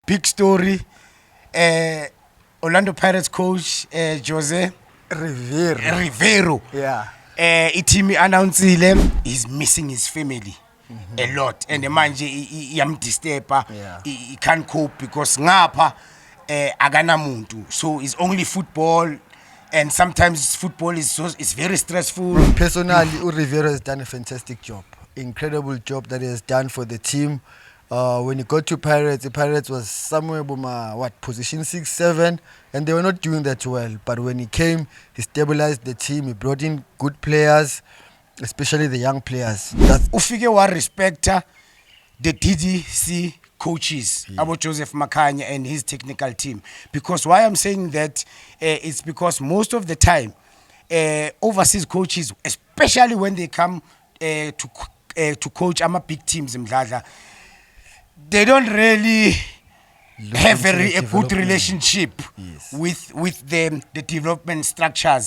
big story. Orlando Pirates coach Jose Rivero. Yeah. Team announced he's missing his family a lot, and the manje iyamdisturba. He can't cope because ngapha akanamuntu, so it's only football, and sometimes football is very stressful. Personally, Rivero has done a fantastic job, incredible job that he has done for the team. When he got to Pirates, the Pirates was somewhere position 6, 7, and they were not doing that well. But when he came, he stabilized the team. He brought in good players, especially the young players. Ufike wa respecta the DDC coaches, about Joseph Makanya and his technical team. Because why I'm saying that it's because most of the time, overseas coaches, especially when they come to coach big teams in Mdladla, they don't really have a good relationship with the development structures.